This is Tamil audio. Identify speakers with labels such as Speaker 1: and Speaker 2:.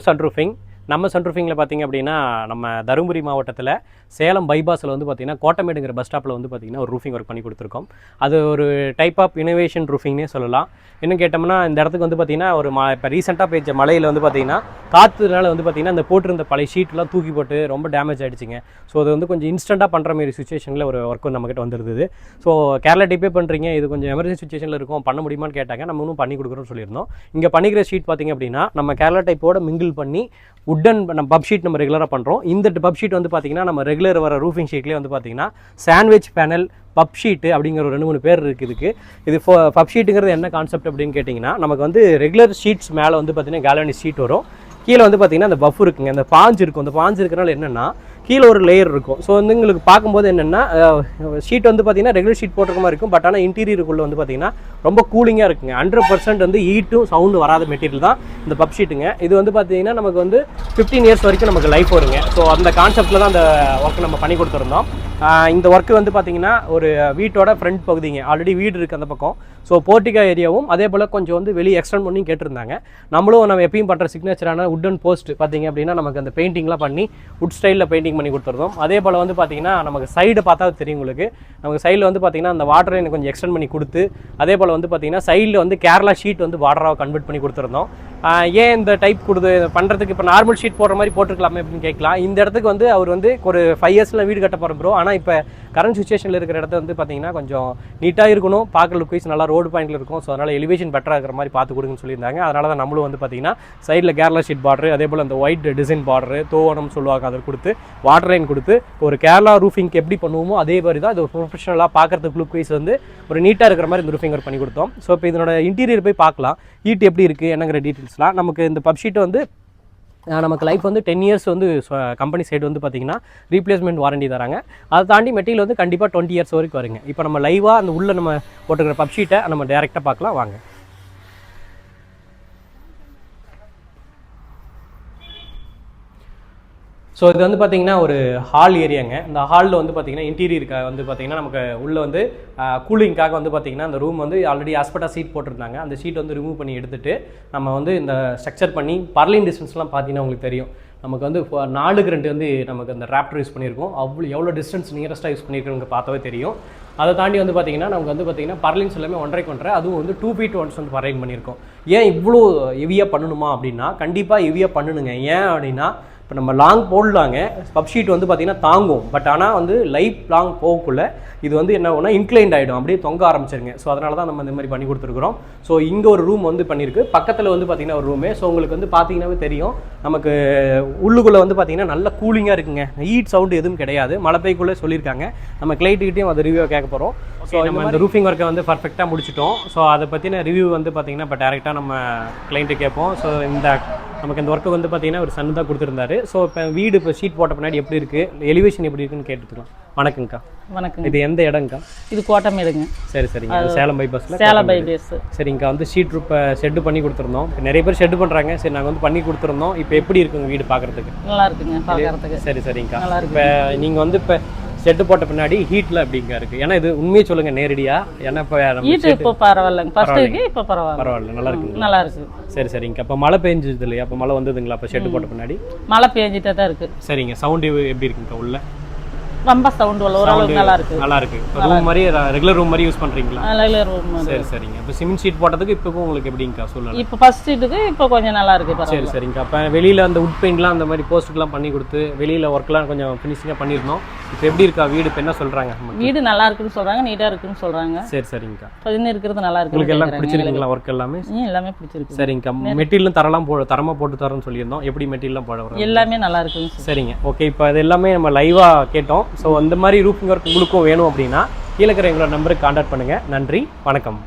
Speaker 1: சன்ரூஃபிங் நம்ம சன்ரூஃபிங்கில் பார்த்திங்க அப்படின்னா நம்ம தருமபுரி மாவட்டத்தில் சேலம் பைபாஸில் வந்து பார்த்திங்கன்னா கோட்டமேடுங்கிற பஸ் ஸ்டாப்பில் வந்து பார்த்திங்கன்னா ஒரு ரூஃபிங் ஒர்க் பண்ணி கொடுத்துருக்கோம். அது ஒரு டைப் ஆஃப் இனோவேஷன் ரூஃபிங்னே சொல்லலாம். இன்னும் கேட்டோம்னா இந்த இடத்துக்கு வந்து பார்த்திங்கன்னா ஒரு இப்போ ரீசெண்டாக பெய்ஞ்ச மழையில் வந்து பார்த்திங்கன்னா காற்றுனால வந்து பார்த்திங்கன்னா இந்த போட்டிருந்த பழைய ஷீட்லாம் தூக்கி போட்டு ரொம்ப டேமேஜ் ஆகிடுச்சிங்க. ஸோ அது வந்து கொஞ்சம் இன்ஸ்டண்ட்டாக பண்ணுற மாதிரி சுச்சுவேஷனில் ஒரு ஒர்க் வந்து நம்மகிட்ட வந்துருது. ஸோ கேரளா டைப்பே பண்ணுறீங்க, இது கொஞ்சம் எமர்ஜென்சி சுச்சுவேஷனில் இருக்கும், பண்ண முடியுமான்னு கேட்டாங்க. நம்ம இன்னும் பண்ணி கொடுக்குறோம்னு சொல்லியிருந்தோம். இங்கே பண்ணிக்கிற ஷீட் பார்த்திங்க அப்படின்னா நம்ம கேரளா டைப்போட மிங்கிள் பண்ணி உட்டன் நம்ம பப் ஷீட் நம்ம ரெகுலராக பண்ணுறோம். இந்த பப் ஷீட் வந்து பார்த்திங்கன்னா நம்ம ரெகுலர் வர ரூஃபிங் ஷீட்லேயே வந்து பார்த்திங்கன்னா சாண்ட்விச் பேனல் பப் ஷீட்டு அப்படிங்கிற ஒரு 2-3 பேர் இருக்குது. இது பப் ஷீட்டுங்கிறது என்ன கான்செப்ட் அப்படின்னு கேட்டிங்கன்னா, நமக்கு வந்து ரெகுலர் ஷீட்ஸ் மேலே வந்து பார்த்திங்கன்னா கேல்வனிக் ஷீட் வரும். கீழே வந்து பார்த்திங்கன்னா அந்த பஃப் இருக்குங்க, அந்த பாஞ்சு இருக்கும். அந்த பாஞ்சு இருக்கிறனால என்னென்னா கீழே ஒரு லேயர் இருக்கும். ஸோ வந்து உங்களுக்கு பார்க்கும்போது என்னென்னா ஷீட் வந்து பார்த்திங்கன்னா ரெகுலர் ஷீட் போட்டிருக்க மாதிரி இருக்கும். பட் ஆனால் இன்டீரியருக்குள்ளே வந்து பார்த்திங்கன்னா ரொம்ப கூலிங்காக இருக்குங்க. 100% வந்து ஹீட்டும் சவுண்டு வராத மெட்டீரியல் தான் இந்த பப் ஷீட்டுங்க. இது வந்து பார்த்திங்கன்னா நமக்கு வந்து 15 இயர்ஸ் வரைக்கும் நமக்கு லைஃப் வருங்க. ஸோ அந்த கான்செப்டில் தான் அந்த ஒர்க் நம்ம பண்ணி கொடுத்துருந்தோம். இந்த ஒர்க்கு வந்து பார்த்திங்கன்னா ஒரு வீட்டோட ஃப்ரண்ட் பகுதிங்க, ஆல்ரெடி வீடு இருக்குது அந்த பக்கம். ஸோ போர்ட்டிகா ஏரியாவும் அதே போல் கொஞ்சம் வந்து வெளியே எக்ஸ்டெண்ட் பண்ணி கேட்டிருந்தாங்க. நம்ம எப்பயும் பண்ணுற சிக்னேச்சரான உட்டன் போஸ்ட் பார்த்திங்க அப்படின்னா நமக்கு அந்த பெயிண்டிங்லாம் பண்ணி உட் ஸ்டைலில் பெயிண்டிங் பண்ணி கொடுத்துருந்தோம். அதே போல் வந்து பார்த்திங்கன்னா நமக்கு சைடு பார்த்தா தெரியும் உங்களுக்கு, நமக்கு சைடில் வந்து பார்த்திங்கன்னா அந்த வாட்டரை எனக்கு கொஞ்சம் எக்ஸ்டெண்ட் பண்ணி கொடுத்து, அதே போல் வந்து பார்த்திங்கன்னா சைடில் வந்து கேரளா ஷீட் வந்து வாட்டராக கன்வெர்ட் பண்ணி கொடுத்துருந்தோம். ஏன் இந்த டைப் பண்ணுறதுக்கு இப்போ நார்மல் ஷீட் போடுற மாதிரி போட்டுருக்கலாமே அப்படின்னு கேட்கலாம். இந்த இடத்துக்கு வந்து அவர் வந்து ஒரு 5 இயர்ஸில் வீடு கட்ட போகிறோம் ப்ரோ. ஆனால் இப்போ கரண்ட் சுச்சுவேஷனில் இருக்கிற இடத்த வந்து பார்த்திங்கன்னா கொஞ்சம் நீட்டாக இருக்கணும், பார்க்க லுக் வைஸ் நல்லா ரோடு பாயிண்டில் இருக்கும். ஸோ அதனால் எலிவேஷன் பெட்டராக இருக்கிற மாதிரி பார்த்து கொடுங்கன்னு சொல்லியிருந்தாங்க. அதனால தான் நம்மளும் வந்து பார்த்திங்கன்னா சைடில் கேரளா ஷீட் பார்டரு, அதே போல் அந்த ஒயிட் டிசைன் பார்டரு தோவனம் சொல்லுவாங்க, அதை கொடுத்து வாட்டர் லைன் கொடுத்து ஒரு கேரளா ரூஃபிங்க்கு எப்படி பண்ணுவோமோ அதே மாதிரி தான் இது ஒரு ப்ரொஃபஷனலாக பார்க்குறதுக்கு லுக் வைஸ் வந்து ஒரு நீட்டாக இருக்கிற மாதிரி இந்த ரூஃபிங் ஒர்க் பண்ணி கொடுத்தோம். ஸோ இப்போ இதனோட இன்டீரியர் போய் பார்க்கலாம், ஹீட் எப்படி இருக்குது என்னங்கிற டீட்டெயில்ஸ்லாம். நமக்கு இந்த பப் ஷீட் வந்து நமக்கு லைஃப் வந்து 10 இயர்ஸ் வந்து கம்பெனி சைடு வந்து பார்த்திங்கன்னா ரீப்ளேஸ்மெண்ட் வாரண்டி தராங்க. அதை தாண்டி மெட்டீரியல் வந்து கண்டிப்பாக 20 இயர்ஸ் வரைக்கும் வருங்க. இப்போ நம்ம லைவாக அந்த உள்ளே நம்ம போட்டுக்கிற பப் ஷீட்டை நம்ம டேரெக்டாக பார்க்கலாம் வாங்க. ஸோ இது வந்து பார்த்திங்கன்னா ஒரு ஹால் ஏரியாங்க. இந்த ஹாலில் வந்து பார்த்திங்கன்னா இன்டீரியருக்காக வந்து பார்த்திங்கன்னா நமக்கு உள்ளே வந்து கூலிங்காக வந்து பார்த்திங்கன்னா அந்த ரூம் வந்து ஆல்ரெடி ஆஸ்பெட்டா சீட் போட்டிருந்தாங்க. அந்த ஷீட் வந்து ரிமூவ் பண்ணி எடுத்துகிட்டு நம்ம வந்து இந்த ஸ்ட்ரக்சர் பண்ணி பர்லின் டிஸ்டன்ஸ்லாம் பார்த்திங்கன்னா உங்களுக்கு தெரியும். நமக்கு வந்து 4x2 வந்து நமக்கு அந்த ராப்டர் யூஸ் பண்ணியிருக்கோம். எவ்வளோ டிஸ்டன்ஸ் நியரஸ்ட்டாக யூஸ் பண்ணியிருக்கோங்க பார்த்தாவே தெரியும். அதை தாண்டி வந்து பார்த்திங்கன்னா நமக்கு வந்து பார்த்திங்கன்னா பர்லின்ஸ் எல்லாமே 1.5 அதுவும் வந்து 2 feet ஒன்ஸ் வந்து பர்லின் பண்ணியிருக்கோம். ஏன் இவ்வளோ ஹெவியாக பண்ணணுமா அப்படின்னா கண்டிப்பாக ஹெவியாக பண்ணணுங்க. ஏன் அப்படின்னா இப்போ நம்ம லாங் போடலாங்க, பப் ஷீட் வந்து பார்த்திங்கன்னா தாங்கும். பட் ஆனால் வந்து லைஃப் லாங் போகக்குள்ள இது வந்து என்ன ஆகும்னா இன்க்ளைண்ட் ஆகிடும், அப்படியே தொங்க ஆரம்பிச்சிருங்க. ஸோ அதனால தான் நம்ம இந்த மாதிரி பண்ணி கொடுத்துருக்குறோம். ஸோ இங்கே ஒரு ரூம் வந்து பண்ணியிருக்கு, பக்கத்தில் வந்து பார்த்திங்கன்னா ஒரு ரூமு. ஸோ உங்களுக்கு வந்து பார்த்திங்கன்னாவே தெரியும் நமக்கு உள்ளுக்குள்ளே வந்து பார்த்திங்கன்னா நல்ல கூலிங்காக இருக்குங்க, ஹீட் சவுண்டு எதுவும் கிடையாது. மழை பெய்க்குள்ளே சொல்லியிருக்காங்க. நம்ம கிளைண்ட்டுக்கிட்டையும் அது ரிவ்யூ கேட்க போகிறோம். ஸோ நம்ம இந்த ரூஃபிங் ஒர்க்கை வந்து பர்ஃபெக்டாக முடிச்சிட்டோம். ஸோ அதை பற்றின ரிவ்யூ வந்து பார்த்திங்கன்னா இப்போ டேரெக்டாக நம்ம கிளைண்ட்டு கேட்போம். ஸோ நமக்கு இந்த ஒர்க்கு வந்து பார்த்திங்கன்னா ஒரு சன் தான் கொடுத்துருந்தாரு. ஸோ இப்போ வீடு இப்போ ஷீட் போட்ட பின்னாடி எப்படி இருக்குது, எலிவேஷன் எப்படி இருக்குன்னு கேட்டுக்கலாம். வணக்கங்க்கா.
Speaker 2: வணக்கம்.
Speaker 1: இது எந்த இடங்க்கா?
Speaker 2: இது கோட்டமேடுங்க.
Speaker 1: சரி சரிங்க, சேலம் பைபாஸில்.
Speaker 2: சேலம் பைபாஸ்.
Speaker 1: சரிங்கக்கா, வந்து ஷீட் இப்போ ஷெட்டு பண்ணி கொடுத்துருந்தோம். இப்போ நிறைய பேர் ஷெட்டு பண்ணுறாங்க. சரி நாங்கள் வந்து பண்ணி கொடுத்துருந்தோம். இப்போ எப்படி இருக்குங்க வீடு பார்க்குறதுக்கு?
Speaker 2: நல்லா இருக்குங்க பார்க்குறதுக்கு.
Speaker 1: சரி சரிங்கக்கா. இப்போ நீங்கள் வந்து இப்போ ஷெட்டு போட்ட பின்னாடி ஹீட்டில் அப்படிங்க இருக்குது. ஏன்னா இது உண்மையை சொல்லுங்கள் நேரடியாக. ஏன்னா இப்போ
Speaker 2: ஹீட் இப்போ பரவாயில்லைங்க, ஃபர்ஸ்ட்டுக்கு இப்போ பரவாயில்ல
Speaker 1: நல்லா இருக்குங்க.
Speaker 2: நல்லா இருக்குது.
Speaker 1: சரி சரிங்க. அப்போ மழை பெஞ்சது இல்லையா? அப்போ மழை வந்ததுங்களா அப்போ ஷெட்டு போட்ட பின்னாடி?
Speaker 2: மழை பெஞ்சிட்டே தான் இருக்குது.
Speaker 1: சரிங்க. சவுண்டு எப்படி இருக்குங்க உள்ள?
Speaker 2: ரொம்ப சவுண்ட் ஓரளவுக்கு நல்லா இருக்கு.
Speaker 1: நல்லா இருக்கு. ரூம் மாதிரி ரெகுலர் ரூம் மாதிரி யூஸ் பண்றீங்களா?
Speaker 2: Regular room.
Speaker 1: சரி சரிங்க. இப்போ சிமெண்ட் ஷீட் போட்டதுக்கு இப்போ உங்களுக்கு எப்படிங்கக்கா சொல்லுங்க?
Speaker 2: இப்போ ஃபர்ஸ்ட் ஷீட்டுக்கு இப்போ கொஞ்சம் நல்லா இருக்கு.
Speaker 1: சரி சரிங்க. அப்போ வெளியில அந்த உட் பெயிண்ட்லாம் அந்த மாதிரி போஸ்ட்டுக்குலாம் பண்ணி கொடுத்து வெளியில ஒர்க்லாம் கொஞ்சம் ஃபினிஷிங்காக பண்ணியிருந்தோம். இப்போ எப்படி இருக்கா வீடு? இப்போ என்ன சொல்றாங்க?
Speaker 2: வீடு நல்லா இருக்குன்னு சொல்றாங்க, நீட்டா இருக்குன்னு சொல்றாங்க.
Speaker 1: சரி சரிங்கக்கா.
Speaker 2: இப்போ இன்னும் இருக்கிறது நல்லா இருக்கு.
Speaker 1: உங்களுக்கு எல்லாம் பிடிச்சிருக்குங்களா ஒர்க் எல்லாமே?
Speaker 2: எல்லாமே பிடிச்சிருக்கு.
Speaker 1: சரிங்கக்கா. மெட்டீரியலும் தரமாக போட்டு தரோம்னு சொல்லியிருந்தோம். எப்படி மெட்டீரியல்லாம் போட வரோம்?
Speaker 2: எல்லாமே நல்லா இருக்குங்க.
Speaker 1: சரிங்க. ஓகே, இப்போ அது எல்லாமே நம்ம லைவா கேட்டோம். ஸோ அந்த மாதிரி ரூஃபிங் ஒர்க் உங்களுக்கும் வேணும் அப்படின்னா கீழே இருக்கிற எங்களோட நம்பருக்கு கான்டாக்ட் பண்ணுங்கள். நன்றி, வணக்கம்.